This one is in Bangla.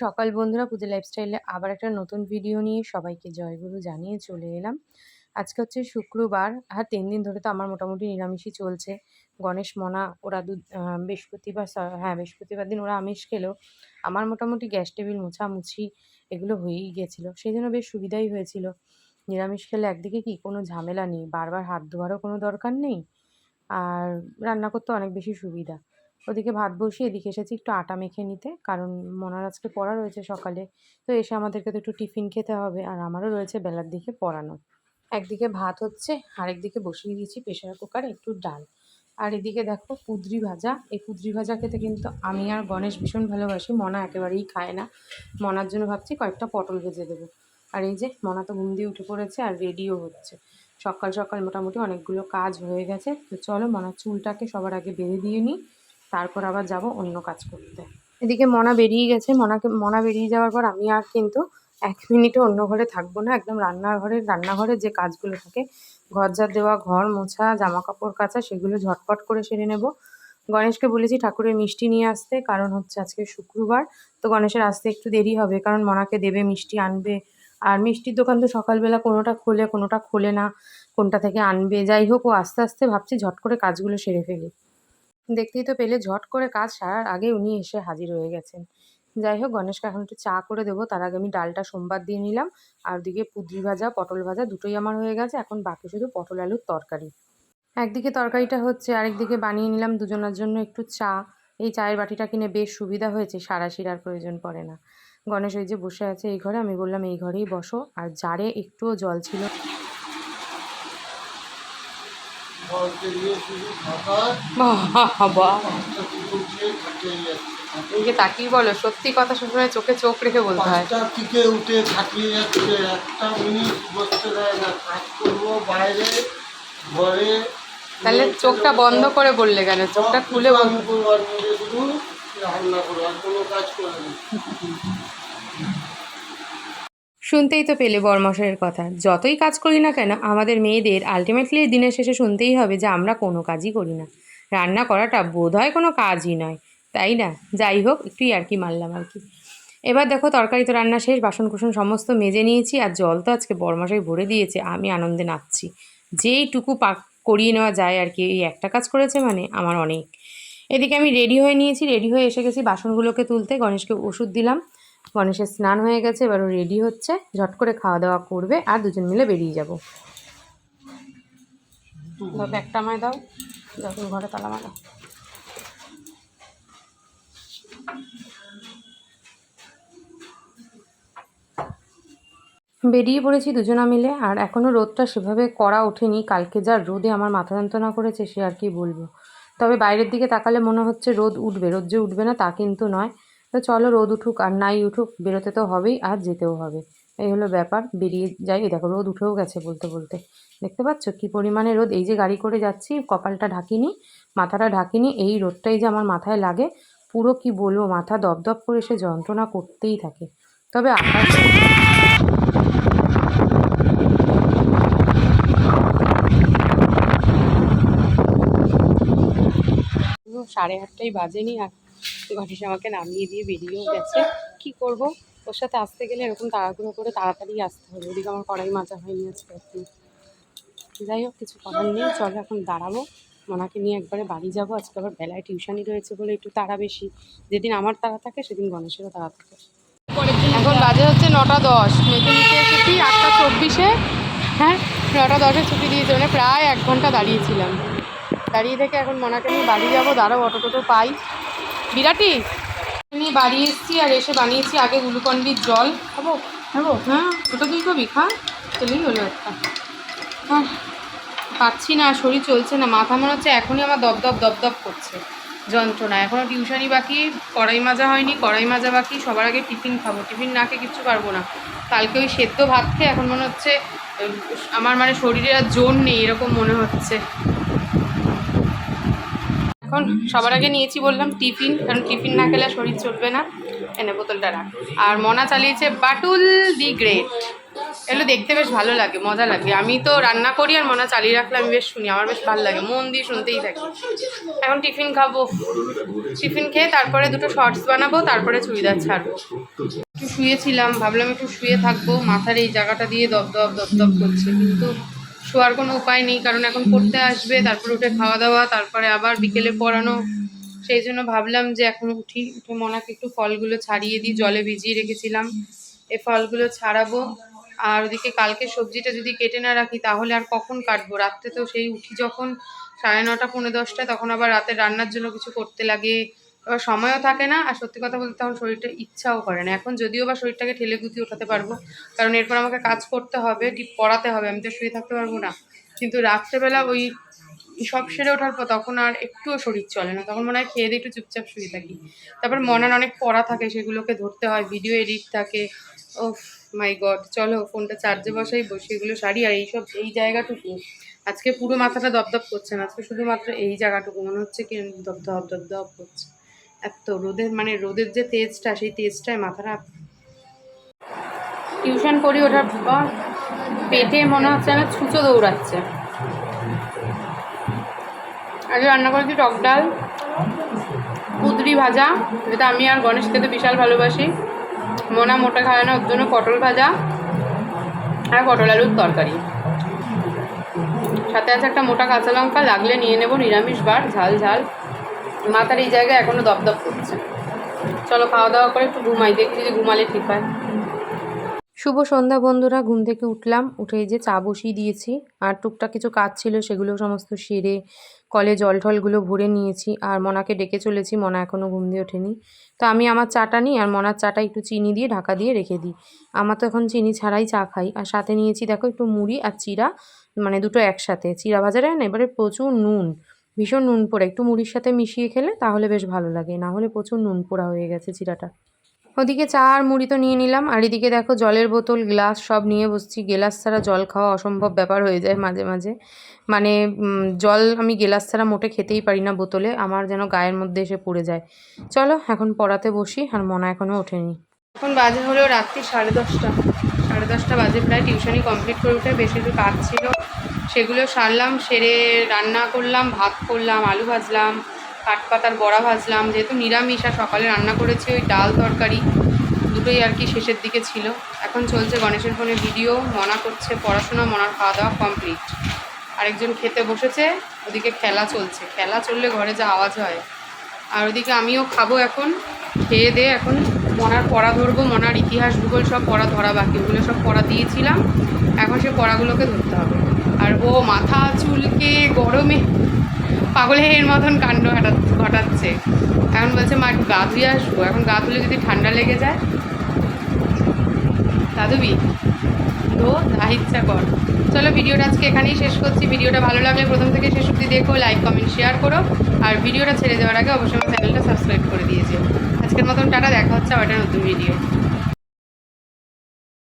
সকাল বন্ধুরা, পুজো লাইফস্টাইলে আবার একটা নতুন ভিডিও নিয়ে সবাইকে জয়গুরু জানিয়ে চলে এলাম। আজকে হচ্ছে শুক্রবার, আর ৩ দিন ধরে তো আমার মোটামুটি নিরামিষই চলছে। গণেশ, মনা ওরা বৃহস্পতিবার দিন ওরা আমিষ খেলেও আমার মোটামুটি গ্যাস টেবিল মোছামুছি এগুলো হয়েই গিয়েছিলো। সেই জন্য বেশ সুবিধাই হয়েছিল। নিরামিষ খেলে একদিকে কি কোনো ঝামেলা নেই, বারবার হাত ধোয়ারও কোনো দরকার নেই, আর রান্না করতে অনেক বেশি সুবিধা। ওদিকে ভাত বসিয়ে এদিকে এসেছি একটু আটা মেখে নিতে, কারণ মনার আজকে পড়া রয়েছে সকালে। তো এসে আমাদেরকে তো একটু টিফিন খেতে হবে, আর আমারও রয়েছে বেলার দিকে পড়ানো। একদিকে ভাত হচ্ছে, আরেকদিকে বসিয়ে দিয়েছি প্রেশার কুকারে একটু ডাল। আর এদিকে দেখো কুঁদরি ভাজা। এই কুঁদরি ভাজা খেতে কিন্তু আমি আর গণেশ ভীষণ ভালোবাসি, মনা একেবারেই খায় না। মনার জন্য ভাবছি কয়েকটা পটল ভেজে দেবো। আর এই যে মনা তো ঘুম দিয়ে উঠে পড়েছে আর রেডিও হচ্ছে। সকাল সকাল মোটামুটি অনেকগুলো কাজ হয়ে গেছে। তো চলো মনার চুলটাকে সবার আগে বেঁধে দিয়ে নিই, তারপর আবার যাব অন্য কাজ করতে। এদিকে মনা বেরিয়ে গেছে। মনা বেরিয়ে যাওয়ার পর আমি আর কিন্তু ১ মিনিটও অন্য ঘরে থাকবো না। একদম রান্নাঘরে যে কাজগুলো থাকে, ঘর ঝাড় দেওয়া, ঘর মোছা, জামা কাপড় কাচা, সেগুলো ঝটপট করে সেরে নেব। গণেশকে বলেছি ঠাকুরের মিষ্টি নিয়ে আসতে, কারণ হচ্ছে আজকে শুক্রবার। তো গণেশের আসতে একটু দেরি হবে, কারণ মনাকে দেবে, মিষ্টি আনবে। আর মিষ্টির দোকান তো সকালবেলা কোনোটা খোলে কোনোটা খোলে না, কোনটা থেকে আনবে। যাই হোক, ও আস্তে আস্তে ভাবছি ঝট করে কাজগুলো সেরে ফেলি। দেখতেই তো পেলে ঝট করে কাজ সারার আগে উনি এসে হাজির হয়ে গেছেন। যাই হোক, গণেশকে এখন একটু চা করে দেবো, তার আগে আমি ডালটা সোমবার দিয়ে নিলাম। আর ওদিকে কুঁদরি ভাজা, পটল ভাজা দুটোই আমার হয়ে গেছে। এখন বাকি শুধু পটল আলুর তরকারি। একদিকে তরকারিটা হচ্ছে, আরেকদিকে বানিয়ে নিলাম দুজনের জন্য একটু চা। এই চায়ের বাটিটা কিনে বেশ সুবিধা হয়েছে, সারাশির আর প্রয়োজন পড়ে না। গণেশ ওই যে বসে আছে এই ঘরে, আমি বললাম এই ঘরেই বসো। আর জারে একটুও জল ছিল। বাবা, এদিকে তাকিয়ে বলো, সত্যি কথা সবসময় চোখে চোখ রেখে বলতে হয়। থেকে উঠে থাকিয়ে যাচ্ছে, একটা মিনিট বসতে দেয় না। কাজ করবো বাইরে, ঘরে। তাহলে চোখটা বন্ধ করে বললে কেন? চোখটা খুলে রান্না করবো আর কোনো কাজ করে না। শুনতেই তো পেলে বরমশাইয়ের কথা। যতই কাজ করি না কেন, আমাদের মেয়েদের আলটিমেটলি দিনের শেষে শুনতেই হবে যে আমরা কোনো কাজই করি না। রান্না করাটা বোধহয় কোনো কাজই নয়, তাই না? যাই হোক, একটু ইয়ার্কি মারলাম আর কি। এবার দেখো, তরকারি তো রান্না শেষ, বাসনকুসন সমস্ত মেজে নিয়েছি। আর জল তো আজকে বরমশাই ভরে দিয়েছে, আমি আনন্দে নাচছি। যেইটুকু করিয়ে নেওয়া যায় আর কি, এই একটা কাজ করেছে মানে আমার অনেক। এদিকে আমি রেডি হয়ে নিয়েছি, রেডি হয়ে এসে গেছি বাসনগুলোকে তুলতে। গণেশকে ওষুধ দিলাম, গণেশের স্নান হয়ে গেছে, এবার ও রেডি হচ্ছে, ঝট করে খাওয়া দাওয়া করবে আর দুজন মিলে বেরিয়ে যাব। ব্যাগটা আমায় দাও, যখন ঘরে তালা মারা। বেরিয়ে পড়েছি দুজনা মিলে। আর এখনও রোদটা সেভাবে কড়া ওঠেনি। কালকে যা রোদে আমার মাথা যন্ত্রণা করেছে সে আর কি বলবো। তবে বাইরের দিকে তাকালে মনে হচ্ছে রোদ উঠবে, রোদ যে উঠবে না তা কিন্তু নয়। তো চলো, রোদ উঠুক আর নাই উঠুক, বেরোতে তো হবেই আর যেতেও হবে। এই হলো ব্যাপার, বেরিয়ে যাই। দেখো রোদ উঠেও গেছে বলতে বলতে। দেখতে পাচ্ছ কী পরিমাণে রোদ? এই যে গাড়ি করে যাচ্ছি, কপালটা ঢাকিনি, মাথাটা ঢাকিনি, এই রোদটাই যে আমার মাথায় লাগে, পুরো কি বলবো, মাথা দপদপ করে সে যন্ত্রণা করতেই থাকে। তবে আকাশ 8:30 বাজেনি, আর গণেশ আমাকে নামিয়ে দিয়ে বেরিয়েও গেছে। কি করব, ওর সাথে আসতে গেলে এরকম তাড়াহুড়ো করে তাড়াতাড়ি আসতে হবে। ওদিকে আমার কড়াই মাজা হয়নি আজকে একদিন। যাই হোক, কিছু করার নেই। চলো এখন দাঁড়াবো, মনাকে নিয়ে একবারে বাড়ি যাব। আজকে আবার বেলায় টিউশনি রয়েছে বলে একটু তাড়া বেশি। যেদিন আমার তাড়া থাকে সেদিন গণেশেরও তাড়া থাকে। এখন বাজে হচ্ছে 9:10, মেয়েকে নিতে এসেছি 8:24-এ। হ্যাঁ, 9:10-এ ছুটি দিয়েছে, মানে প্রায় 1 ঘন্টা দাঁড়িয়েছিলাম। দাঁড়িয়ে থেকে এখন মনাকে নিয়ে বাড়ি যাবো। দাঁড়াও, অটো টোটো পাই। বিরাটি নিয়ে বাড়ি এসেছি, আর এসে বানিয়েছি আগে গ্লুকন্ডির জল। খাবো খাবো? হ্যাঁ, ওটা তুই খাবি, খা, চলেই হলো একটা। হ্যাঁ, পাচ্ছি না, শরীর চলছে না, মাথা মনে হচ্ছে এখনই আমার দপদপ দপদপ করছে যন্ত্রণা। এখনও টিউশনি বাকি, কড়াই মাজা হয়নি, কড়াই মাজা বাকি। সবার আগে টিফিন খাবো, টিফিন না খেয়ে কিচ্ছু পারবো না। কালকে ওই সেদ্ধ ভাত খেয়ে এখন মনে হচ্ছে আমার মানে শরীরে আর জোর নেই এরকম মনে হচ্ছে। এখন সবার আগে নিয়েছি বললাম টিফিন, কারণ টিফিন না খেলে শরীর চলবে না। এনে বোতলটা রাখ। আর মনা চালিয়েছে বাটুল দি গ্রেট, এগুলো দেখতে বেশ ভালো লাগে, মজা লাগে। আমি তো রান্না করি আর মনে চালিয়ে রাখলে আমি বেশ শুনি, আমার বেশ ভালো লাগে, মন দিয়ে শুনতেই থাকি। এখন টিফিন খাবো, টিফিন খেয়ে তারপরে দুটো শর্টস বানাবো, তারপরে চুড়িদার ছাড়বো। একটু শুয়েছিলাম, ভাবলাম একটু শুয়ে থাকবো, মাথার এই জায়গাটা দিয়ে দপদপ দপদপ করছে, কিন্তু শোয়ার কোনো উপায় নেই, কারণ এখন পড়তে আসবে, তারপরে উঠে খাওয়া দাওয়া, তারপরে আবার বিকেলে পড়ানো। সেই জন্য ভাবলাম যে এখন উঠে মনাকে একটু ফলগুলো ছাড়িয়ে দিই, জলে ভিজিয়ে রেখেছিলাম, এই ফলগুলো ছাড়াবো। আর ওদিকে কালকে সবজিটা যদি কেটে না রাখি তাহলে আর কখন কাটবো, রাত্রে তো সেই উঠি যখন 9:30 পৌনে 10টায়, তখন আবার রাতে রান্নার জন্য কিছু করতে লাগে, এবার সময়ও থাকে না, আর সত্যি কথা বলতে তখন শরীরটা ইচ্ছাও করে না। এখন যদিও বা শরীরটাকে ঠেলে গুটিয়ে ওঠাতে পারবো, কারণ এরপর আমাকে কাজ করতে হবে, পড়াতে হবে, আমি তো শুয়ে থাকতে পারবো না। কিন্তু রাত্রেবেলা ওই সব সেরে ওঠার পর তখন আর একটুও শরীর চলে না, তখন মনে হয় খেয়ে দিয়ে একটু চুপচাপ শুয়ে থাকি। তারপর মনের অনেক পড়া থাকে, সেগুলোকে ধরতে হয়, ভিডিও এডিট থাকে। ও মাই গড, চলো ফোনটা চার্জে বসাই, বসে এগুলো সারি। আর এই জায়গাটুকু আজকে পুরো মাথাটা দপদপ করছে না, আজকে শুধুমাত্র এই জায়গাটুকু মনে হচ্ছে কি দপদপ দপদপ করছে, এত রোদের, মানে রোদের যে তেজটা, সেই তেজটায় মাথাটা। টিউশন করি ওঠার পর পেটে মনে হচ্ছে না ছুঁচো দৌড়াচ্ছে। আগে রান্না করেছি টক ডাল, কুদরি ভাজা, যেটা আমি আর গণেশ খেতে বিশাল ভালোবাসি। মোনা মোটা খায় না, ওর জন্য পটল ভাজা আর পটল আলুর তরকারি, সাথে আছে একটা মোটা কাঁচা লঙ্কা, লাগলে নিয়ে নেব, নিরামিষ বার, ঝাল ঝাল। মাথার এই জায়গায় এখনও দপদপ করছে। চলো খাওয়া দাওয়া করে একটু ঘুমাই, দেখছি যে ঘুমালে ঠিক হয়। শুভ সন্ধ্যা বন্ধুরা, ঘুম থেকে উঠলাম, উঠে যে চা বসিয়ে দিয়েছি, আর টুকটাক কিছু কাজ ছিল সেগুলো সমস্ত সেরে কলে জল টলগুলো ভরে নিয়েছি, আর মনাকে ডেকে চলেছি, মনা এখনও ঘুম দিয়ে ওঠেনি। তো আমি আমার চাটা নিই, আর মনার চাটা একটু চিনি দিয়ে ঢাকা দিয়ে রেখে দিই। আমার তো এখন চিনি ছাড়াই চা খাই। আর সাথে নিয়েছি দেখো একটু মুড়ি আর চিড়া, মানে দুটো একসাথে, চিড়া ভাজা না, এবারে প্রচুর নুন, ভীষণ নুন পোড়া, একটু মুড়ির সাথে মিশিয়ে খেলে তাহলে বেশ ভালো লাগে, না হলে প্রচুর নুন পোড়া হয়ে গেছে চিড়াটা। ওদিকে চা আর মুড়ি তো নিয়ে নিলাম, আর এদিকে দেখো জলের বোতল, গ্লাস সব নিয়ে বসছি। গ্লাস ছাড়া জল খাওয়া অসম্ভব ব্যাপার হয়ে যায় মাঝে মাঝে, মানে জল আমি গ্লাস ছাড়া মোটে খেতেই পারি না, বোতলে আমার যেন গায়ের মধ্যে এসে পড়ে যায়। চলো এখন পড়াতে বসি, আর মনা এখনও ওঠেনি। এখন বাজে হলো রাত্রি 10:30, 10:30 বাজে প্রায়। টিউশনি কমপ্লিট করে উঠে বেশ কিছু কাজ ছিল, সেগুলো সারলাম, সেরে রান্না করলাম, ভাত করলাম, আলু ভাজলাম, কাঠপাতার বড়া ভাজলাম, যেহেতু নিরামিষ, আর সকালে রান্না করেছি ওই ডাল তরকারি, দুটোই আর কি শেষের দিকে ছিল। এখন চলছে গণেশের ফোনে ভিডিও, মনা করছে পড়াশোনা, মনার খাওয়া দাওয়া কমপ্লিট, আরেকজন খেতে বসেছে, ওদিকে খেলা চলছে, খেলা চললে ঘরে যা আওয়াজ হয়। আর ওদিকে আমিও খাবো এখন, খেয়ে দিয়ে এখন মনার পড়া ধরবো, মনার ইতিহাস ভূগোল সব পড়া ধরা বাকি, ওগুলো সব পড়া দিয়েছিলাম, এখন সে পড়াগুলোকে ধরতে হবে। আর ও মাথা চুলকে গরমে পাগলের মতন কাণ্ড ঘটাচ্ছে। এখন বলছে মা একটু গা ধুয়ে আসবো, এখন গা ধুলে যদি ঠান্ডা লেগে যায়, দাদুবি তো যা ইচ্ছা কর। চলো ভিডিওটা আজকে এখানেই শেষ করছি। ভিডিওটা ভালো লাগলে প্রথম থেকে শেষ অবধি দেখো, লাইক কমেন্ট শেয়ার করো, আর ভিডিওটা ছেড়ে দেওয়ার আগে অবশ্যই আমার চ্যানেলটা সাবস্ক্রাইব করে দিয়েছে। আজকের মতন টাটা, দেখা হচ্ছে আবার একটা নতুন ভিডিও।